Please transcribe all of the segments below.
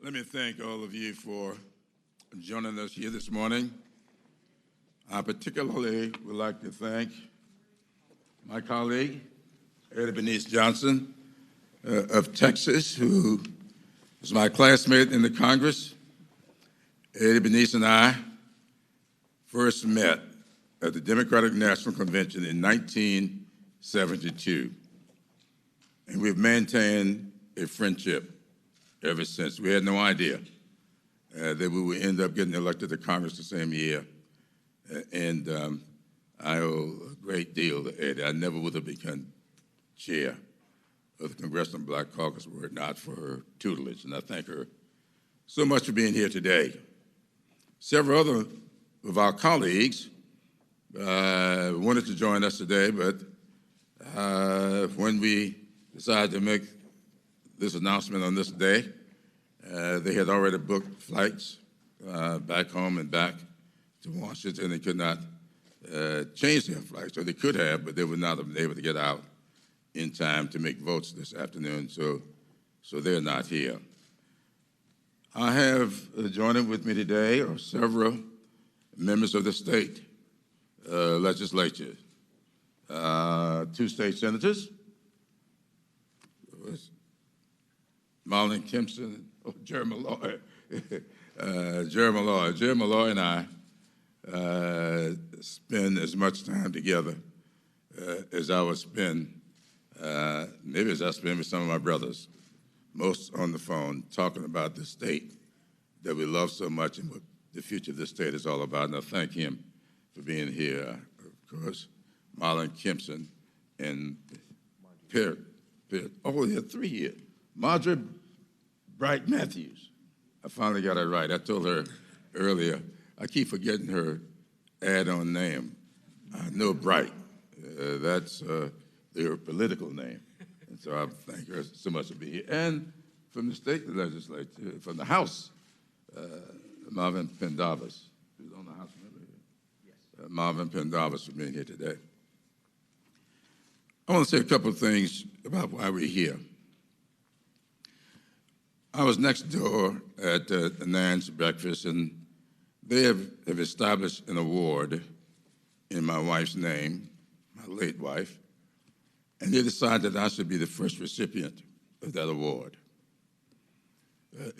Let me thank all of you for joining us here this morning. I particularly would like to thank my colleague, Eddie Bernice Johnson of Texas, who was my classmate in the Congress. Eddie Bernice and I first met at the Democratic National Convention in 1972, and we've maintained a friendship ever since. We had no idea that we would end up getting elected to Congress the same year. And I owe a great deal to Eddie. I never would have become chair of the Congressional Black Caucus were it not for her tutelage. And I thank her so much for being here today. Several other of our colleagues wanted to join us today, but when we decided to make this announcement on this day, they had already booked flights back home and back to Washington. They could not change their flights, or they could have, but they would not have been able to get out in time to make votes this afternoon, so they're not here. I have joining with me today are several members of the state legislature, two state senators, Marlon Kimpson, Jerry Malloy. Jerry Malloy and I spend as much time together as I would spend, maybe as I spend with some of my brothers, most on the phone, talking about the state that we love so much and what the future of this state is all about. And I thank him for being here. Of course, Marlon Kimpson and three here. Marjorie Bright Matthews. I finally got it right. I told her earlier, I keep forgetting her add-on name. I know Bright. That's their political name. And so I thank her so much for being here. And from the state legislature, from the House, Marvin Pendarvis, who's on the House member here. Yes. Marvin Pendarvis for being here today. I want to say a couple of things about why we're here. I was next door at the Nan's breakfast, and they have established an award in my wife's name, my late wife, and they decided that I should be the first recipient of that award.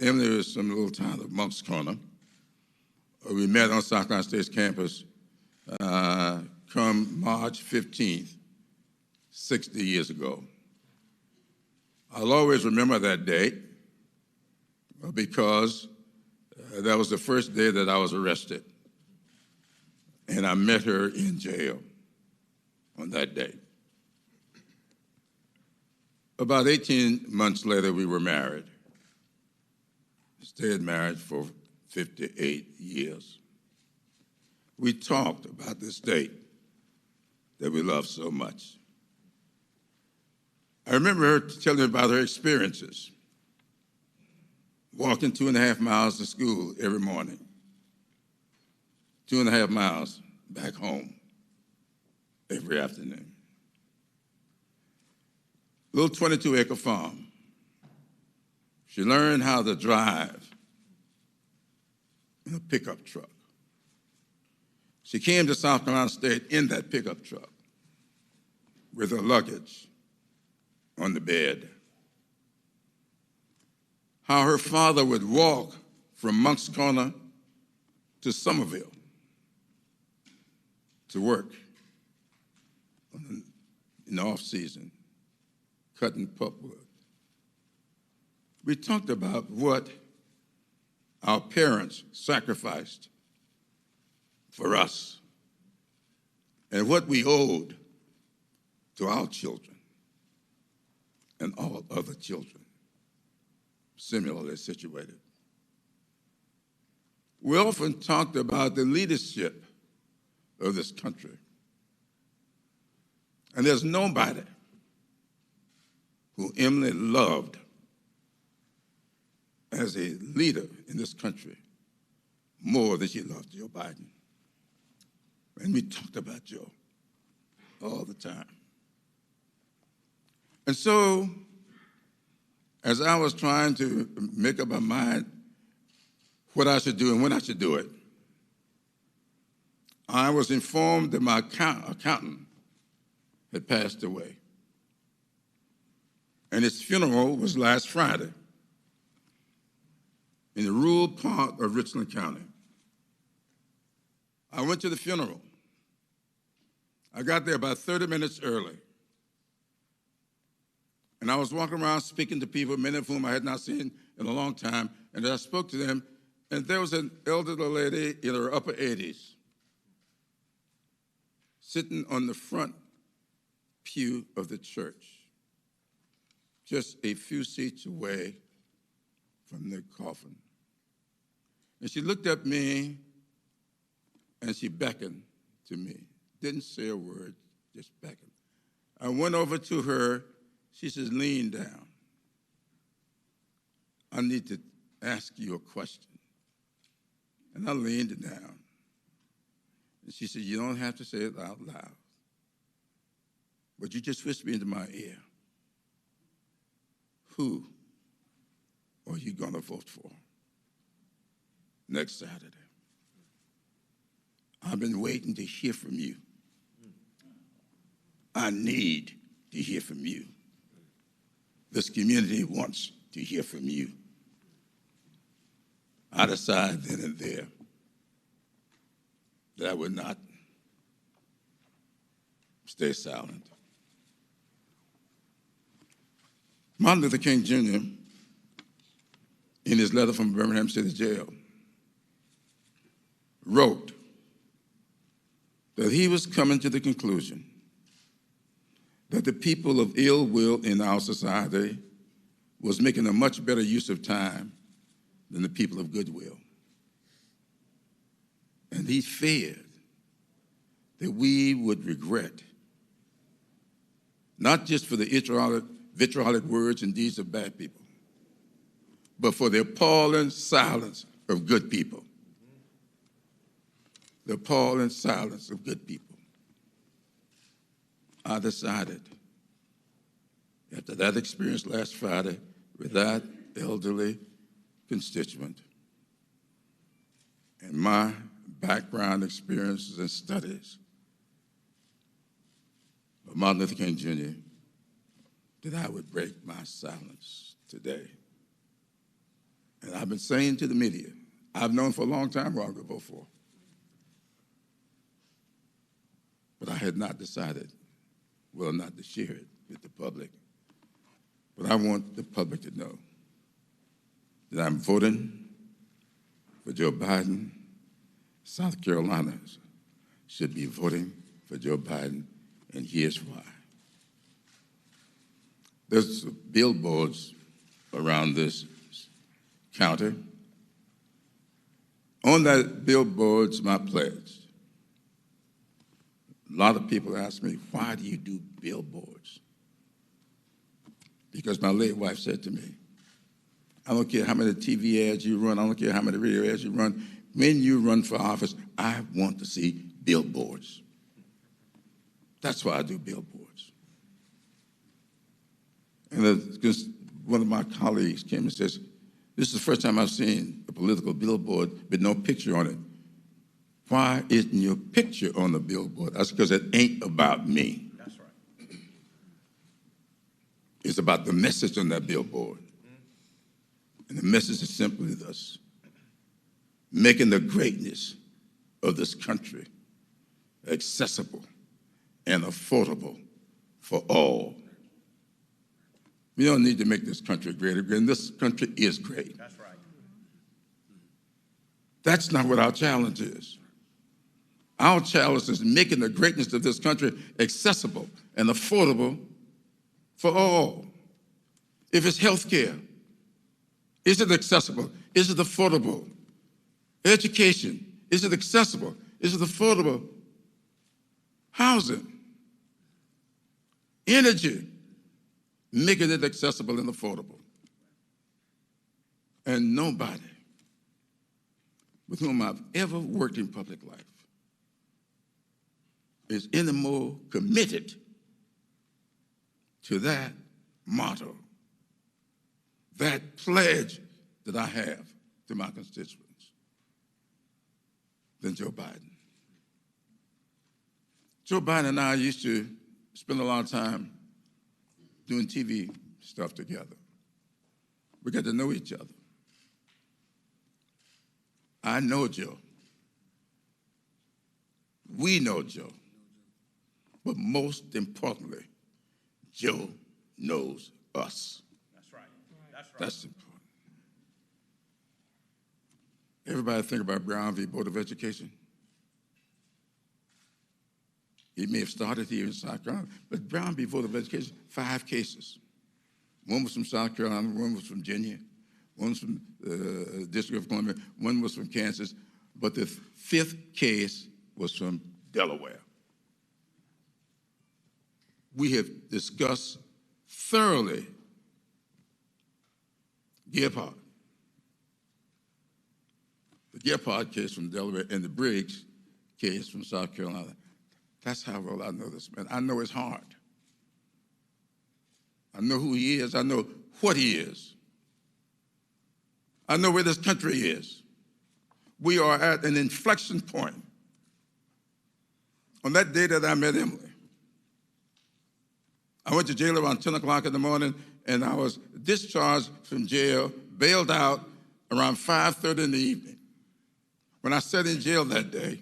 Emily was from a little town of Monk's Corner. We met on South Carolina State's campus come March 15th, 60 years ago. I'll always remember that date because that was the first day that I was arrested, and I met her in jail on that day. About 18 months later, we were married. Stayed married for 58 years. We talked about this state that we love so much. I remember her telling me about her experiences, walking 2.5 miles to school every morning, 2.5 miles back home every afternoon. Little 22-acre farm. She learned how to drive in a pickup truck. She came to South Carolina State in that pickup truck with her luggage on the bed. How her father would walk from Monk's Corner to Somerville to work in the off-season, cutting pulpwood. We talked about what our parents sacrificed for us and what we owed to our children and all other children similarly situated. We often talked about the leadership of this country. And there's nobody who Emily loved as a leader in this country more than she loved Joe Biden. And we talked about Joe all the time. And so as I was trying to make up my mind what I should do and when I should do it, I was informed that my accountant had passed away. And his funeral was last Friday in the rural part of Richland County. I went to the funeral. I got there about 30 minutes early. And I was walking around speaking to people, many of whom I had not seen in a long time. And I spoke to them, and there was an elderly lady in her upper 80s sitting on the front pew of the church, just a few seats away from the coffin. And she looked at me and she beckoned to me. Didn't say a word, just beckoned. I went over to her. She says, lean down. I need to ask you a question. And I leaned down. And she said, you don't have to say it out loud, but you just whispered into my ear. Who are you going to vote for next Saturday? I've been waiting to hear from you. I need to hear from you. This community wants to hear from you. I decided then and there that I would not stay silent. Martin Luther King Jr., in his letter from Birmingham City Jail, wrote that he was coming to the conclusion that the people of ill will in our society was making a much better use of time than the people of goodwill. And he feared that we would regret, not just for the vitriolic words and deeds of bad people, but for the appalling silence of good people. The appalling silence of good people. I decided, after that experience last Friday with that elderly constituent and my background experiences and studies of Martin Luther King Jr., that I would break my silence today. And I've been saying to the media, I've known for a long time who I'm going to vote for. But I had not decided, well, not to share it with the public. But I want the public to know that I'm voting for Joe Biden. South Carolina should be voting for Joe Biden, and here's why. There's billboards around this county. On that billboard's my pledge. A lot of people ask me, why do you do billboards? Because my late wife said to me, I don't care how many TV ads you run, I don't care how many radio ads you run, when you run for office, I want to see billboards. That's why I do billboards. And because one of my colleagues came and says, this is the first time I've seen a political billboard with no picture on it. Why isn't your picture on the billboard? That's because it ain't about me. That's right. It's about the message on that billboard. And the message is simply this: making the greatness of this country accessible and affordable for all. We don't need to make this country greater, and this country is great. That's right. That's not what our challenge is. Our challenge is making the greatness of this country accessible and affordable for all. If it's health care, is it accessible? Is it affordable? Education, is it accessible? Is it affordable? Housing, energy, making it accessible and affordable. And nobody with whom I've ever worked in public life is any more committed to that motto that pledge that I have to my constituents than Joe Biden. Joe Biden and I used to spend a lot of time doing TV stuff together. We got to know each other. I know Joe. We know Joe. But most importantly, Joe knows us. That's right. That's right. That's important. Everybody think about Brown v. Board of Education. He may have started here in South Carolina, but Brown v. Board of Education, 5 cases. One was from South Carolina, one was from Virginia, one was from the District of Columbia, one was from Kansas, but the 5th case was from Delaware. We have discussed thoroughly Gephardt, the Gephardt case from Delaware, and the Briggs case from South Carolina. That's how well I know this man. I know his heart. I know who he is. I know what he is. I know where this country is. We are at an inflection point. On that day that I met Emily, I went to jail around 10 o'clock in the morning, and I was discharged from jail, bailed out around 5:30 in the evening. When I sat in jail that day,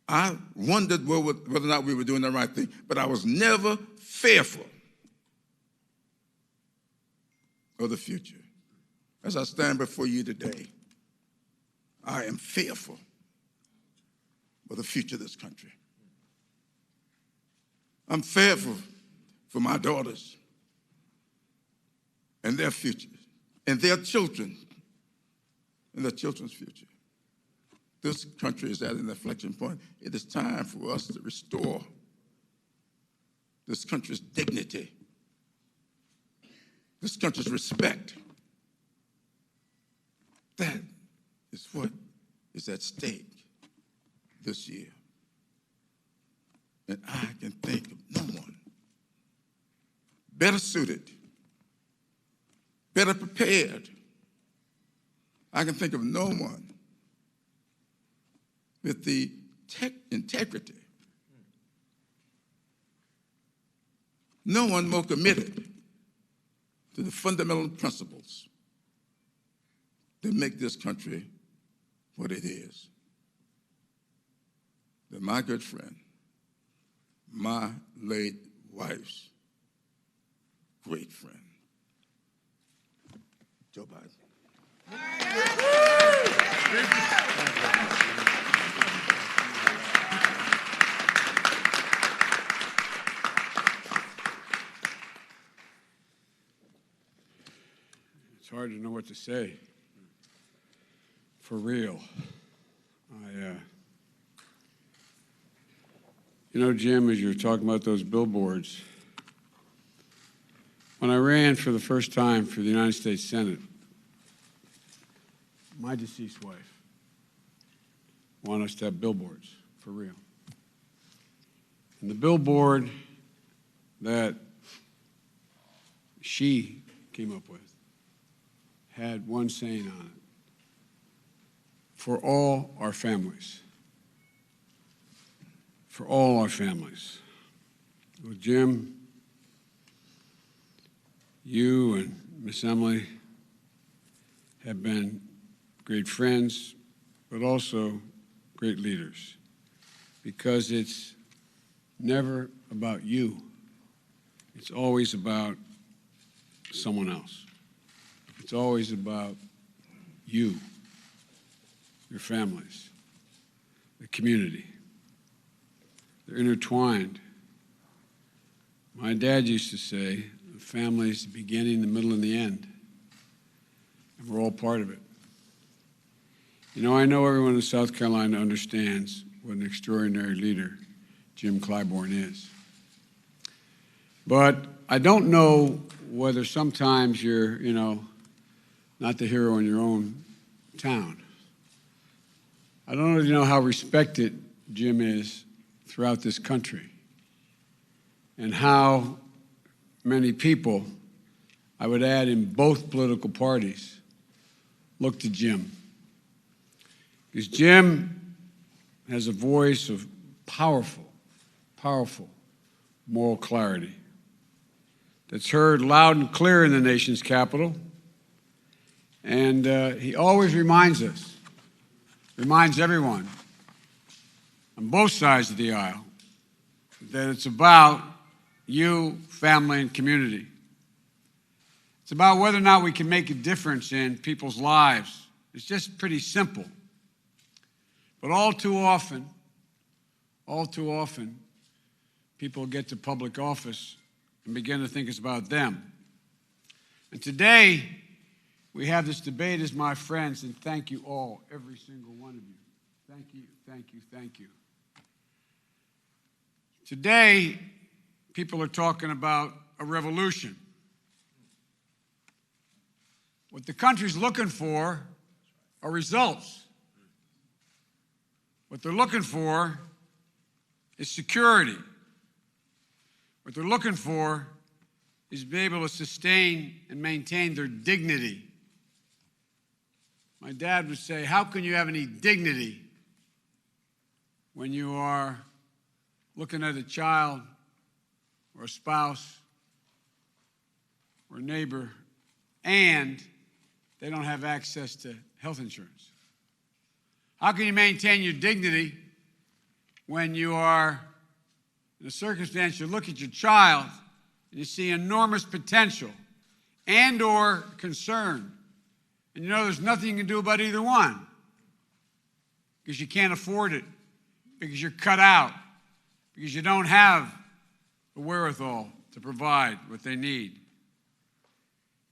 I wondered whether or not we were doing the right thing, but I was never fearful of the future. As I stand before you today, I am fearful of the future of this country. I'm fearful for my daughters and their futures, and their children, and their children's future. This country is at an inflection point. It is time for us to restore this country's dignity, this country's respect. That is what is at stake this year. And I can think of no one better suited, better prepared. I can think of no one with the integrity, no one more committed to the fundamental principles that make this country what it is, than my good friend, my late wife's great friend, Joe Biden. It's hard to know what to say. For real. You know, Jim, as you were talking about those billboards, when I ran for the first time for the United States Senate, my deceased wife wanted us to have billboards, for real. And the billboard that she came up with had one saying on it: for all our families. For all our families. Well, Jim, you and Miss Emily have been great friends, but also great leaders, because it's never about you. It's always about someone else. It's always about you, your families, the community. They're intertwined. My dad used to say, the family's the beginning, the middle, and the end. And we're all part of it. You know, I know everyone in South Carolina understands what an extraordinary leader Jim Clyburn is. But I don't know whether sometimes you're, not the hero in your own town. I don't really know how respected Jim is throughout this country, and how many people I would add in both political parties, look to Jim. Because Jim has a voice of powerful moral clarity that's heard loud and clear in the nation's capital. And he always reminds us, reminds everyone on both sides of the aisle, that it's about you, family, and community. It's about whether or not we can make a difference in people's lives. It's just pretty simple. But all too often, people get to public office and begin to think it's about them. And today, we have this debate as my friends, and thank you all, every single one of you. Thank you, thank you, thank you. Today, people are talking about a revolution. What the country's looking for are results. What they're looking for is security. What they're looking for is to be able to sustain and maintain their dignity. My dad would say, how can you have any dignity when you are looking at a child or a spouse or a neighbor and they don't have access to health insurance? How can you maintain your dignity when you are in a circumstance, you look at your child and you see enormous potential and or concern, and you know there's nothing you can do about either one because you can't afford it, because you're cut out, because you don't have the wherewithal to provide what they need.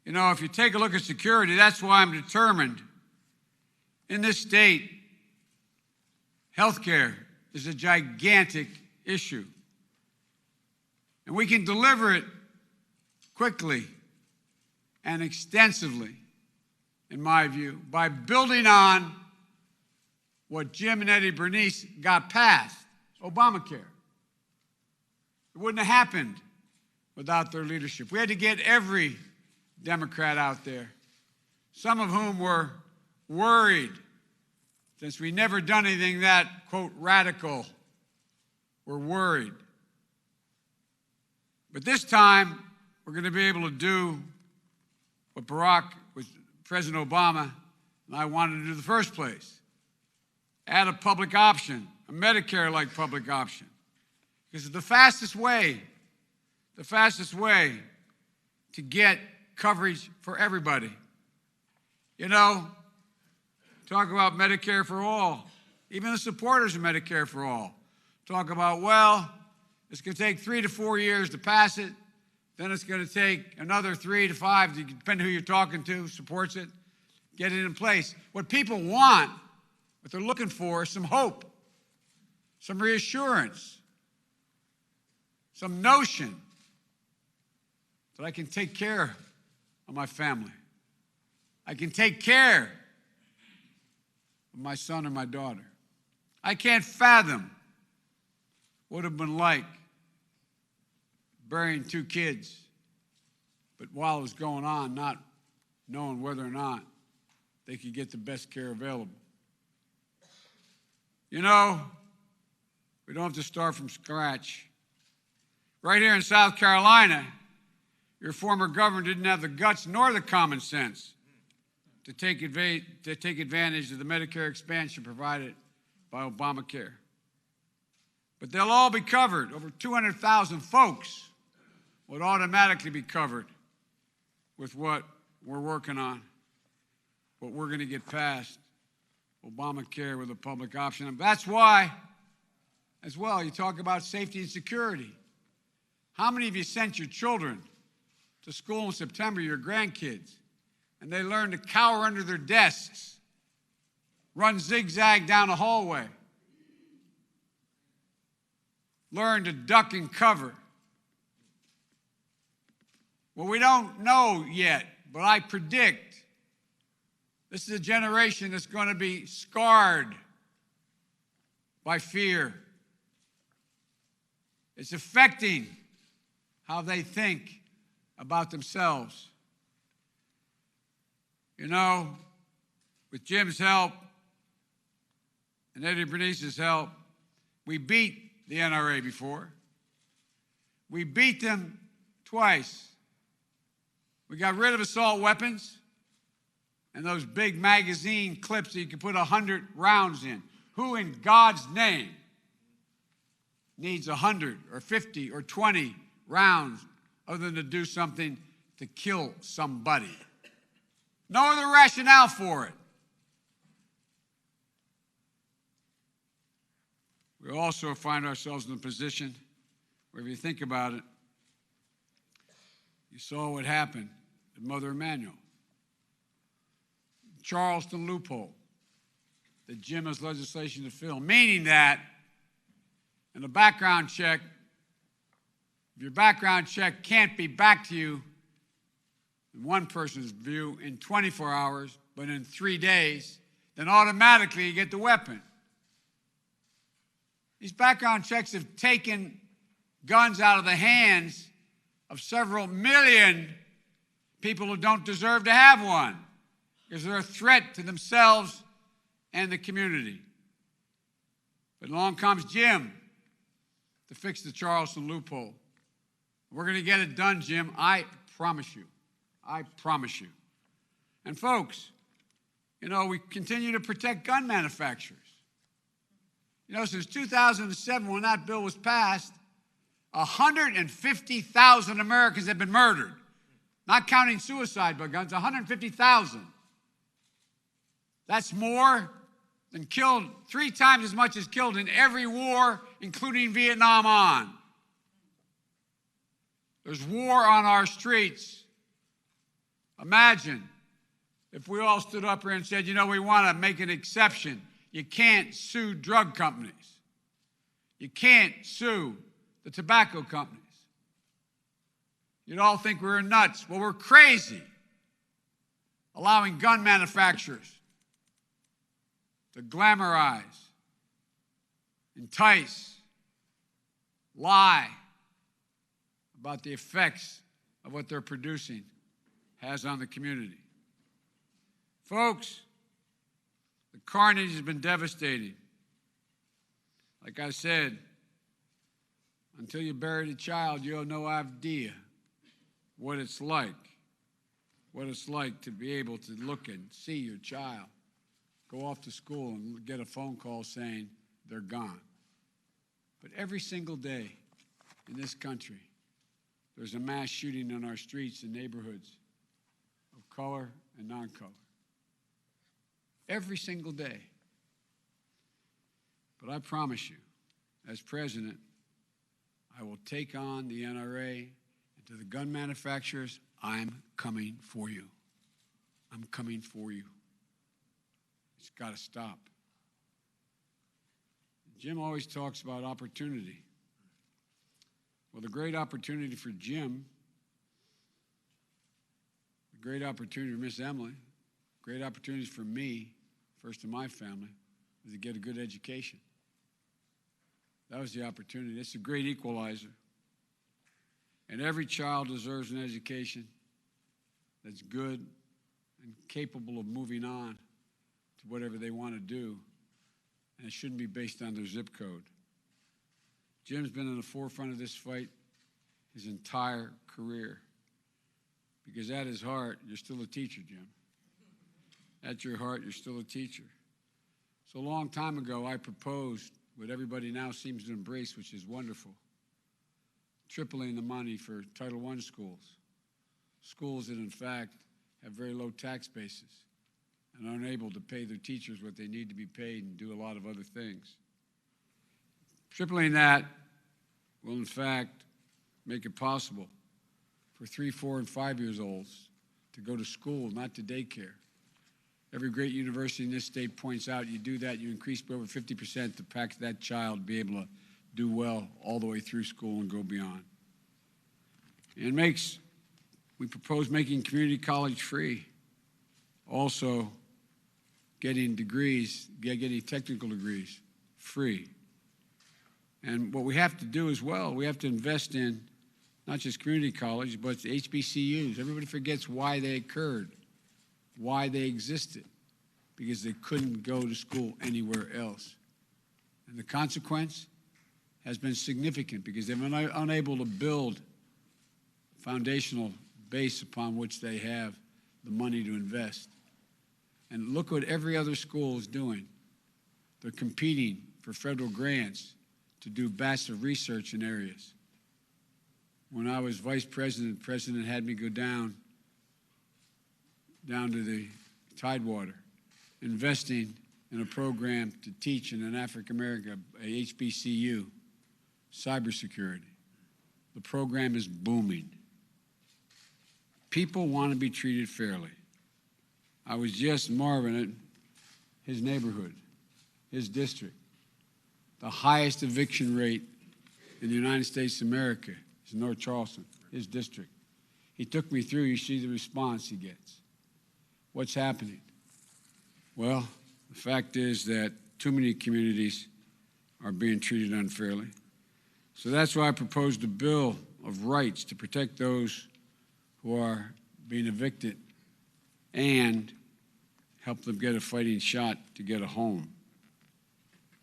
You know, if you take a look at security, that's why I'm determined in this state, healthcare is a gigantic issue. And we can deliver it quickly and extensively, in my view, by building on what Jim and Eddie Bernice got past, Obamacare. It wouldn't have happened without their leadership. We had to get every Democrat out there, some of whom were worried since we never done anything that, quote, radical. We're worried. But this time, we're going to be able to do what President Obama and I wanted to do in the first place. Add a public option, a Medicare-like public option. Because it's the fastest way to get coverage for everybody. You know, talk about Medicare for all. Even the supporters of Medicare for all talk about, well, it's going to take 3 to 4 years to pass it. Then it's going to take another 3 to 5, depending who you're talking to, supports it, get it in place. What people want, what they're looking for is some hope, some reassurance, some notion that I can take care of my family. I can take care of my son or my daughter. I can't fathom what it would have been like burying 2 kids, but while it was going on, not knowing whether or not they could get the best care available. You know, we don't have to start from scratch. Right here in South Carolina, your former governor didn't have the guts nor the common sense to take advantage of the Medicare expansion provided by Obamacare. But they'll all be covered. Over 200,000 folks would automatically be covered with what we're working on, what we're going to get past, Obamacare with a public option. And that's why, as well, you talk about safety and security. How many of you sent your children to school in September, your grandkids, and they learned to cower under their desks, run zigzag down a hallway, learn to duck and cover? Well, we don't know yet, but I predict this is a generation that's going to be scarred by fear. It's affecting how they think about themselves You know, with Jim's help and Eddie Bernice's help, we beat the NRA before. We beat them twice. We got rid of assault weapons and those big magazine clips that you can put 100 rounds in. Who in God's name needs 100 or 50 or 20 rounds other than to do something to kill somebody? No other rationale for it. We also find ourselves in a position where, if you think about it, you saw what happened at Mother Emanuel. Charleston loophole that Jim has legislation to fill, meaning that in a background check, if your background check can't be back to you, in one person's view, in 24 hours, but in 3 days, then automatically you get the weapon. These background checks have taken guns out of the hands of several million people who don't deserve to have one because they're a threat to themselves and the community. But along comes Jim to fix the Charleston loophole. We're going to get it done, Jim. I promise you. I promise you. And folks, you know, we continue to protect gun manufacturers. You know, since 2007, when that bill was passed, 150,000 Americans have been murdered. Not counting suicide by guns, 150,000. That's more than killed, 3 times as much as killed in every war, including Vietnam on. There's war on our streets. Imagine if we all stood up here and said, you know, we want to make an exception. You can't sue drug companies. You can't sue the tobacco companies. You'd all think we were nuts. Well, we're crazy, allowing gun manufacturers to glamorize, entice, lie about the effects of what they're producing has on the community. Folks, the carnage has been devastating. Like I said, until you bury the child, you have no idea what it's like to be able to look and see your child go off to school and get a phone call saying they're gone. But every single day in this country, there's a mass shooting in our streets and neighborhoods of color and non-color. Every single day. But I promise you, as president, I will take on the NRA, and to the gun manufacturers, I'm coming for you. I'm coming for you. It's got to stop. Jim always talks about opportunity. Well, the great opportunity for Jim, the great opportunity for Miss Emily, great opportunities for me, first in my family, was to get a good education. That was the opportunity. It's a great equalizer. And every child deserves an education that's good and capable of moving on to whatever they want to do. And it shouldn't be based on their zip code. Jim's been in the forefront of this fight his entire career. Because at his heart, you're still a teacher, Jim. At your heart, you're still a teacher. So a long time ago, I proposed what everybody now seems to embrace, which is wonderful, tripling the money for Title I schools, schools that, in fact, have very low tax bases and are unable to pay their teachers what they need to be paid and do a lot of other things. Tripling that will, in fact, make it possible for 3, 4, and 5 years olds to go to school, not to daycare. Every great university in this state points out you do that, you increase by over 50% to pack that child be able to do well all the way through school and go beyond. And we propose making community college free. Also getting degrees, getting technical degrees free. And what we have to do as well, we have to invest in not just community college, but the HBCUs. Everybody forgets why they occurred. why they existed, because they couldn't go to school anywhere else. And the consequence has been significant because they've been unable to build a foundational base upon which they have the money to invest. And look what every other school is doing. They're competing for federal grants to do bachelor research in areas. When I was vice president, the president had me go down to the Tidewater, investing in a program to teach in an African American, a HBCU, cybersecurity. The program is booming. People want to be treated fairly. I was just in Marvin at his neighborhood, his district. The highest eviction rate in the United States of America is North Charleston, his district. He took me through, you see the response he gets. What's happening? Well, the fact is that too many communities are being treated unfairly. So that's why I proposed a bill of rights to protect those who are being evicted and help them get a fighting shot to get a home.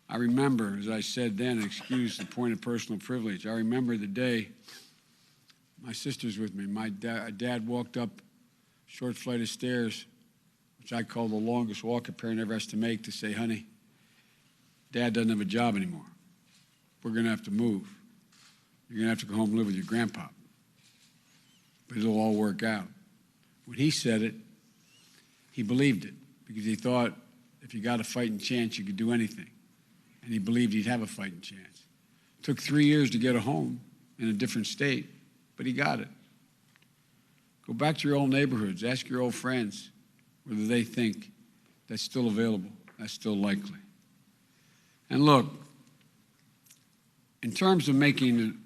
I remember, as I said then, excuse the point of personal privilege, I remember the day my sister's with me. My dad walked up a short flight of stairs, which I call the longest walk a parent ever has to make, to say, honey, Dad doesn't have a job anymore. We're going to have to move. You're going to have to go home and live with your grandpa. But it'll all work out. When he said it, he believed it because he thought if you got a fighting chance, you could do anything. And he believed he'd have a fighting chance. It took 3 years to get a home in a different state, but he got it. Go back to your old neighborhoods. Ask your old friends whether they think that's still available, that's still likely. And look, in terms of making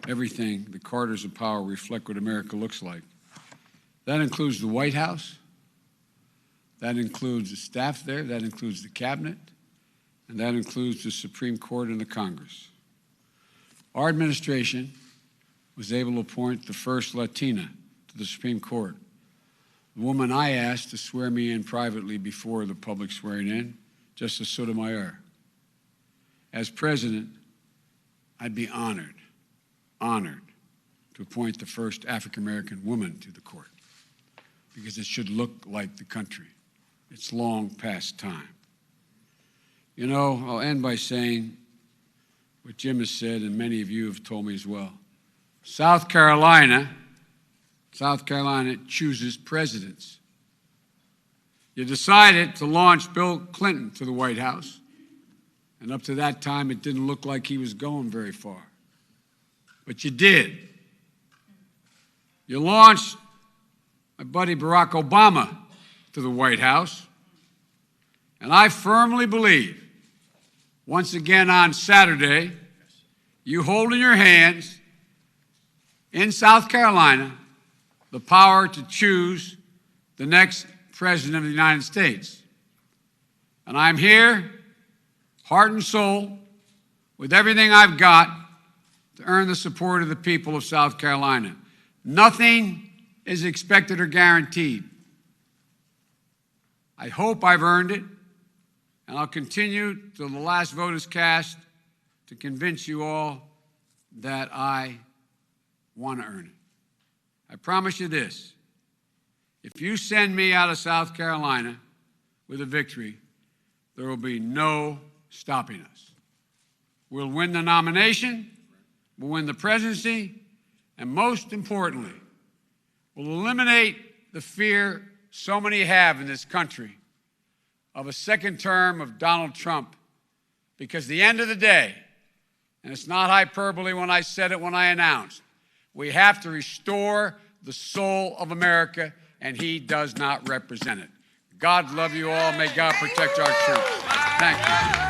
everything, the corridors of power reflect what America looks like, that includes the White House, that includes the staff there, that includes the cabinet, and that includes the Supreme Court and the Congress. Our administration was able to appoint the first Latina to the Supreme Court. The woman I asked to swear me in privately before the public swearing in, Justice Sotomayor. As president, I'd be honored to appoint the first African-American woman to the court because it should look like the country. It's long past time. You know, I'll end by saying what Jim has said, and many of you have told me as well. South Carolina chooses presidents. You decided to launch Bill Clinton to the White House, and up to that time, it didn't look like he was going very far. But you did. You launched my buddy Barack Obama to the White House, and I firmly believe, once again on Saturday, you hold in your hands, in South Carolina, the power to choose the next president of the United States. And I'm here, heart and soul, with everything I've got to earn the support of the people of South Carolina. Nothing is expected or guaranteed. I hope I've earned it, and I'll continue till the last vote is cast to convince you all that I want to earn it. I promise you this, if you send me out of South Carolina with a victory, there will be no stopping us. We'll win the nomination, we'll win the presidency, and most importantly, we'll eliminate the fear so many have in this country of a second term of Donald Trump. Because at the end of the day, and it's not hyperbole when I said it when I announced, we have to restore the soul of America, and he does not represent it. God love you all. May God protect our troops. Thank you.